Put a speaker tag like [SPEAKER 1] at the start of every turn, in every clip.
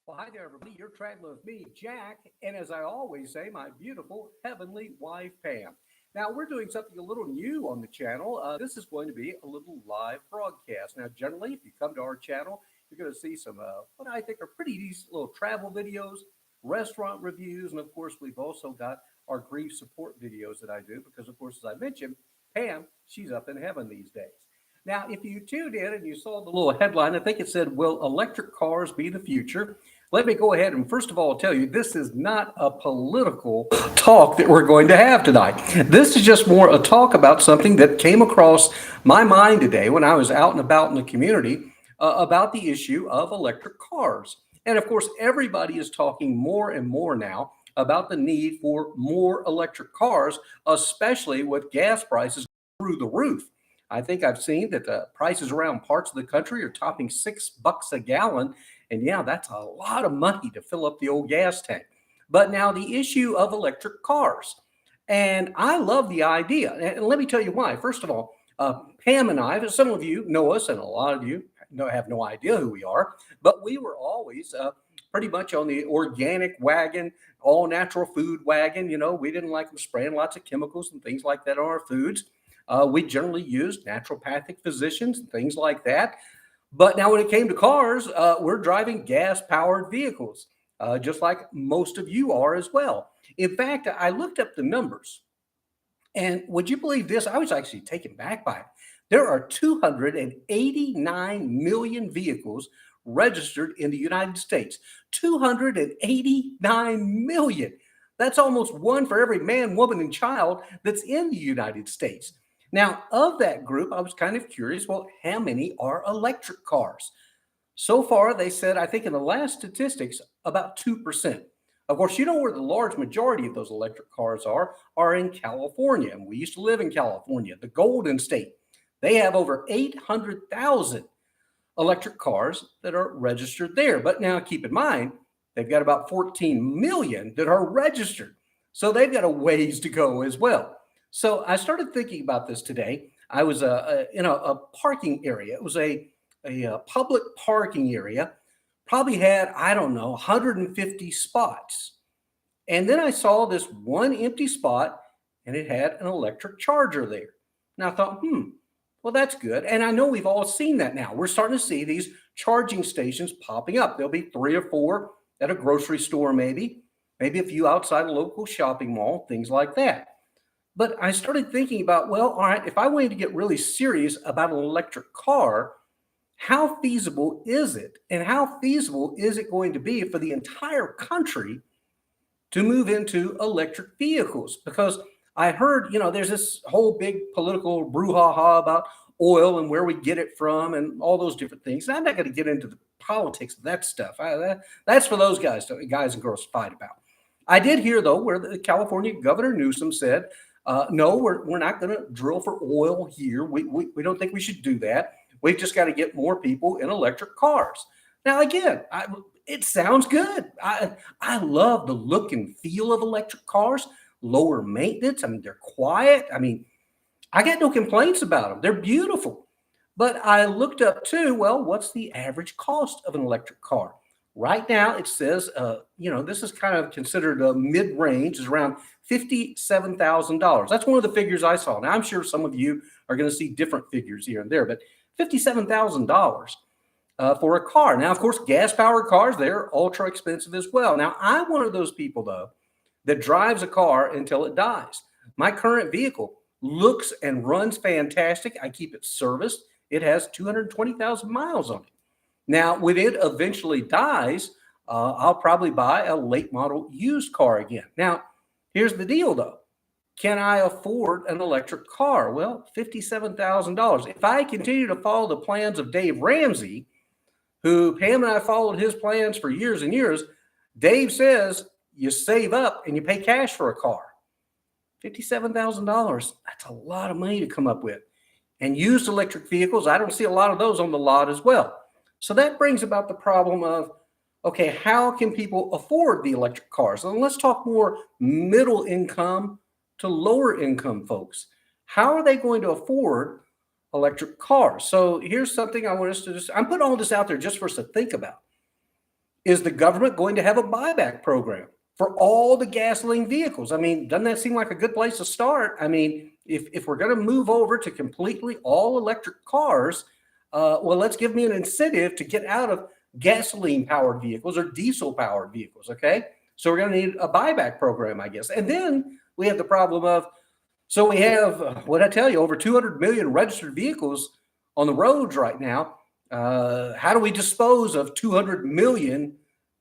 [SPEAKER 1] Well, hi there, everybody. You're traveling with me, Jack, and as I always say, my beautiful heavenly wife, Pam. Now, we're doing something a little new on the channel. This is going to be a little live broadcast. Now, generally, if you come to our channel, you're going to see some what I think are pretty decent little travel videos, restaurant reviews, and of course, we've also got our grief support videos that I do because, of course, as I mentioned, Pam, she's up in heaven these days. Now, if you tuned in and you saw the little headline, I think it said, "Will electric cars be the future?" Let me go ahead and first of all tell you this is not a political talk that we're going to have tonight. This is just more a talk about something that came across my mind today when I was out and about in the community about the issue of electric cars. And of course, everybody is talking more and more now about the need for more electric cars, especially with gas prices through the roof. I think I've seen that the prices around parts of the country are topping $6 a gallon. And yeah, that's a lot of money to fill up the old gas tank. But now the issue of electric cars. And I love the idea. And let me tell you why. First of all, Pam and I, some of you know us, and a lot of you have no idea who we are, but we were always pretty much on the organic wagon, all natural food wagon. You know, we didn't like them spraying lots of chemicals and things like that on our foods. We generally used naturopathic physicians and things like that. But now, when it came to cars, we're driving gas powered vehicles, just like most of you are as well. In fact, I looked up the numbers, and would you believe this? I was actually taken back by it. There are 289 million vehicles registered in the United States. 289 million. That's almost one for every man, woman, and child that's in the United States. Now, of that group, I was kind of curious, well, how many are electric cars? So far, they said, I think in the last statistics, about 2%. Of course, you know where the large majority of those electric cars are in California. And we used to live in California, the Golden State. They have over 800,000 electric cars that are registered there. But now keep in mind, they've got about 14 million that are registered. So they've got a ways to go as well. So I started thinking about this today. I was in a parking area. It was a public parking area, probably had, I don't know, 150 spots. And then I saw this one empty spot and it had an electric charger there. And I thought, well, that's good. And I know we've all seen that now. We're starting to see these charging stations popping up. There'll be 3 or 4 at a grocery store, maybe a few outside a local shopping mall, things like that. But I started thinking about, well, all right, if I wanted to get really serious about an electric car, how feasible is it? And how feasible is it going to be for the entire country to move into electric vehicles? Because I heard, there's this whole big political brouhaha about oil and where we get it from and all those different things. And I'm not going to get into the politics of that stuff. That's for those guys and girls to fight about. I did hear, though, where the California Governor Newsom said, no, we're not going to drill for oil here. We don't think we should do that. We've just got to get more people in electric cars. Now, again, it sounds good. I love the look and feel of electric cars, lower maintenance. I mean, they're quiet. I mean, I got no complaints about them. They're beautiful. But I looked up too, well, what's the average cost of an electric car? Right now, it says, this is kind of considered a mid-range, is around $57,000. That's one of the figures I saw. Now, I'm sure some of you are going to see different figures here and there, but $57,000 for a car. Now, of course, gas-powered cars, they're ultra expensive as well. Now, I'm one of those people, though, that drives a car until it dies. My current vehicle looks and runs fantastic. I keep it serviced. It has 220,000 miles on it. Now, when it eventually dies, I'll probably buy a late model used car again. Now, here's the deal, though. Can I afford an electric car? Well, $57,000. If I continue to follow the plans of Dave Ramsey, who Pam and I followed his plans for years and years, Dave says you save up and you pay cash for a car. $57,000. That's a lot of money to come up with. And used electric vehicles, I don't see a lot of those on the lot as well. So that brings about the problem of, okay, how can people afford the electric cars? And let's talk more middle income to lower income folks. How are they going to afford electric cars? So here's something I want us to I'm putting all this out there just for us to think about. Is the government going to have a buyback program for all the gasoline vehicles? I mean, doesn't that seem like a good place to start? I mean, if we're going to move over to completely all electric cars, well, let's give me an incentive to get out of gasoline powered vehicles or diesel powered vehicles. Okay. So we're going to need a buyback program, I guess. And then we have the problem of, so we have, what I tell you, over 200 million registered vehicles on the roads right now. How do we dispose of 200 million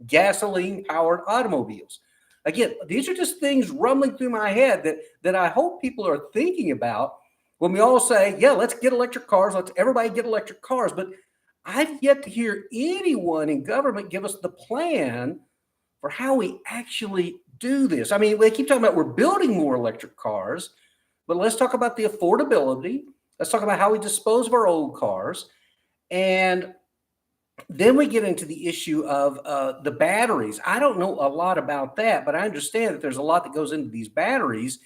[SPEAKER 1] gasoline powered automobiles? Again, these are just things rumbling through my head that I hope people are thinking about when we all say, yeah, let's get electric cars. Let's everybody get electric cars. But I've yet to hear anyone in government give us the plan for how we actually do this. I mean, they keep talking about we're building more electric cars, but let's talk about the affordability. Let's talk about how we dispose of our old cars. And then we get into the issue of the batteries. I don't know a lot about that, but I understand that there's a lot that goes into these batteries.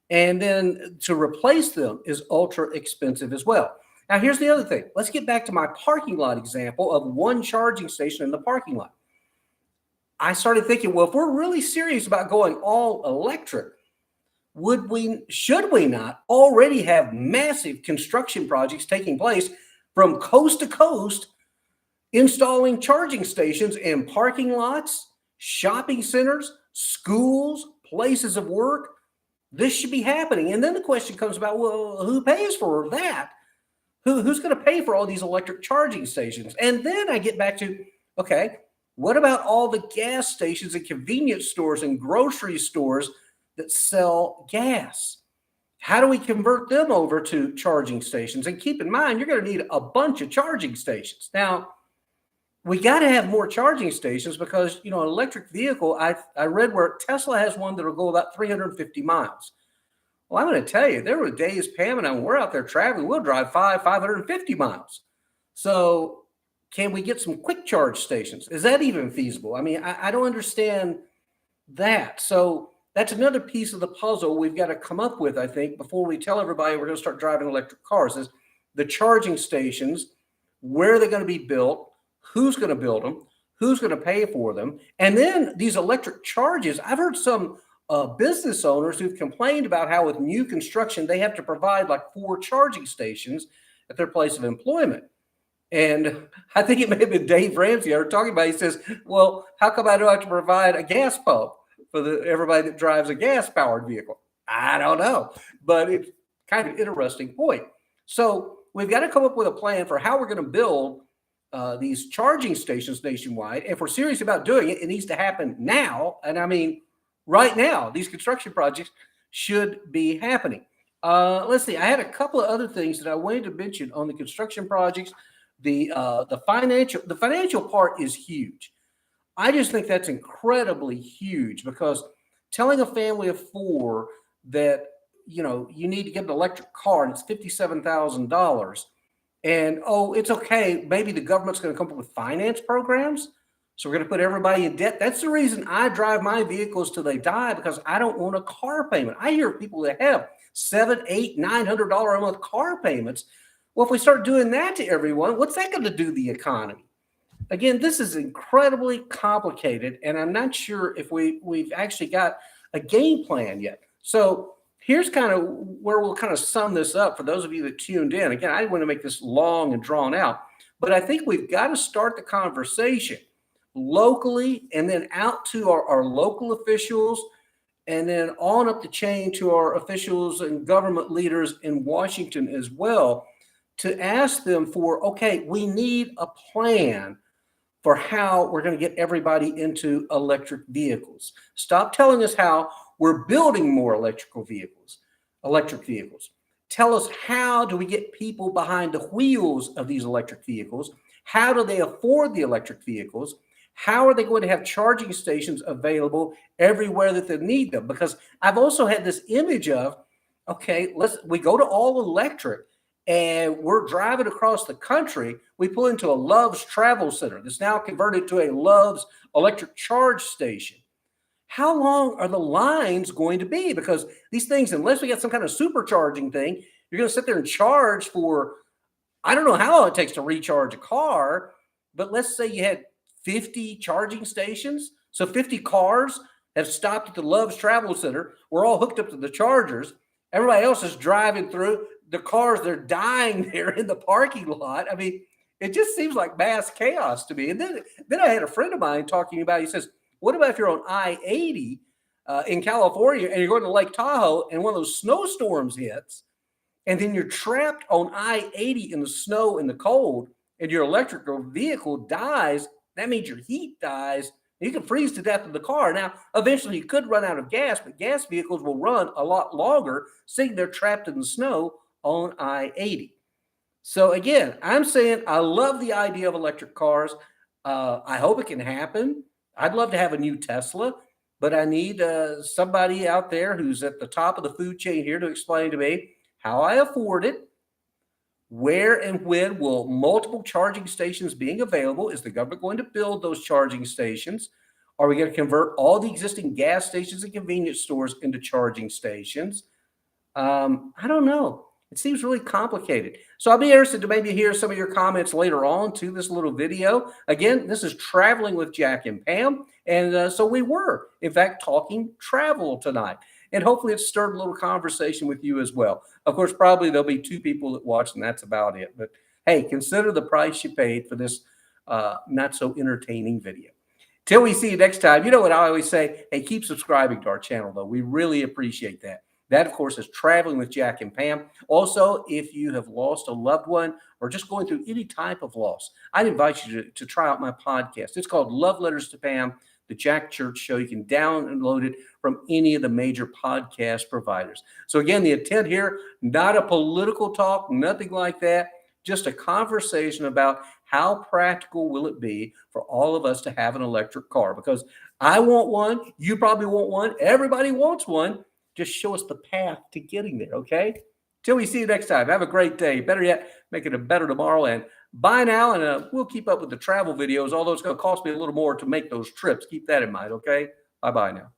[SPEAKER 1] And then to replace them is ultra expensive as well. Now, here's the other thing. Let's get back to my parking lot example of one charging station in the parking lot. I started thinking, well, if we're really serious about going all electric, should we not already have massive construction projects taking place from coast to coast, installing charging stations in parking lots, shopping centers, schools, places of work? This should be happening. And then the question comes about, well, who pays for that? Who's going to pay for all these electric charging stations? And then I get back to, okay, what about all the gas stations and convenience stores and grocery stores that sell gas? How do we convert them over to charging stations? And keep in mind, you're going to need a bunch of charging stations. Now, we got to have more charging stations because, an electric vehicle, I read where Tesla has one that'll go about 350 miles. Well, I'm going to tell you, there were days, Pam and I, when we're out there traveling, we'll drive 550 miles. So can we get some quick charge stations? Is that even feasible? I mean, I don't understand that. So that's another piece of the puzzle we've got to come up with, I think, before we tell everybody we're going to start driving electric cars, is the charging stations, where are they going to be built, who's going to build them, who's going to pay for them, and then these electric charges. I've heard some business owners who've complained about how with new construction, they have to provide like 4 charging stations at their place of employment. And I think it may have been Dave Ramsey I heard talking about. He says, well, how come I don't have to provide a gas pump for everybody that drives a gas-powered vehicle? I don't know, but it's kind of an interesting point. So we've got to come up with a plan for how we're going to build these charging stations nationwide. If we're serious about doing it, it needs to happen now. And I mean, right now, these construction projects should be happening. Let's see. I had a couple of other things that I wanted to mention on the construction projects. The financial part is huge. I just think that's incredibly huge, because telling a family of 4 that you need to get an electric car and it's $57,000, and it's okay, maybe the government's going to come up with finance programs, so we're going to put everybody in debt. That's the reason I drive my vehicles till they die, because I don't want a car payment. I hear people that have $700, $800, $900 a month car payments. Well, if we start doing that to everyone, what's that going to do to the economy? Again, this is incredibly complicated, and I'm not sure if we've actually got a game plan yet. So here's kind of where we'll kind of sum this up for those of you that tuned in. Again, I didn't want to make this long and drawn out, but I think we've got to start the conversation locally and then out to our local officials, and then on up the chain to our officials and government leaders in Washington as well, to ask them for, okay, we need a plan for how we're going to get everybody into electric vehicles. Stop telling us how we're building more electric vehicles. Tell us, how do we get people behind the wheels of these electric vehicles? How do they afford the electric vehicles? How are they going to have charging stations available everywhere that they need them? Because I've also had this image of, okay, we go to all electric, and we're driving across the country. We pull into a Love's Travel Center that's now converted to a Love's electric charge station. How long are the lines going to be? Because these things, unless we get some kind of supercharging thing, you're going to sit there and charge for, I don't know how long it takes to recharge a car, but let's say you had 50 charging stations. So 50 cars have stopped at the Love's Travel Center. We're all hooked up to the chargers. Everybody else is driving through. The cars, they're dying there in the parking lot. I mean, it just seems like mass chaos to me. And then I had a friend of mine talking about, he says, what about if you're on I-80 in California and you're going to Lake Tahoe and one of those snowstorms hits, and then you're trapped on I-80 in the snow and the cold, and your electrical vehicle dies? That means your heat dies. You can freeze to death in the car. Now, eventually you could run out of gas, but gas vehicles will run a lot longer, seeing they're trapped in the snow on I-80. So again, I'm saying I love the idea of electric cars. I hope it can happen. I'd love to have a new Tesla, but I need somebody out there who's at the top of the food chain here to explain to me how I afford it. Where and when will multiple charging stations being available? Is the government going to build those charging stations? Are we going to convert all the existing gas stations and convenience stores into charging stations? I don't know. It seems really complicated. So I'll be interested to maybe hear some of your comments later on to this little video. Again, this is Traveling with Jack and Pam. And so we were, in fact, talking travel tonight. And hopefully it stirred a little conversation with you as well. Of course, probably there'll be 2 people that watch, and that's about it. But hey, consider the price you paid for this not so entertaining video. Till we see you next time, you know what I always say? Hey, keep subscribing to our channel, though. We really appreciate that. That, of course, is Traveling with Jack and Pam. Also, if you have lost a loved one or just going through any type of loss, I'd invite you to try out my podcast. It's called Love Letters to Pam, The Jack Church Show. You can download it from any of the major podcast providers. So again, the intent here, not a political talk, nothing like that, just a conversation about how practical will it be for all of us to have an electric car? Because I want one, you probably want one, everybody wants one. Just show us the path to getting there, okay? Till we see you next time, have a great day. Better yet, make it a better tomorrow. And bye now, and we'll keep up with the travel videos, although it's going to cost me a little more to make those trips. Keep that in mind, okay? Bye-bye now.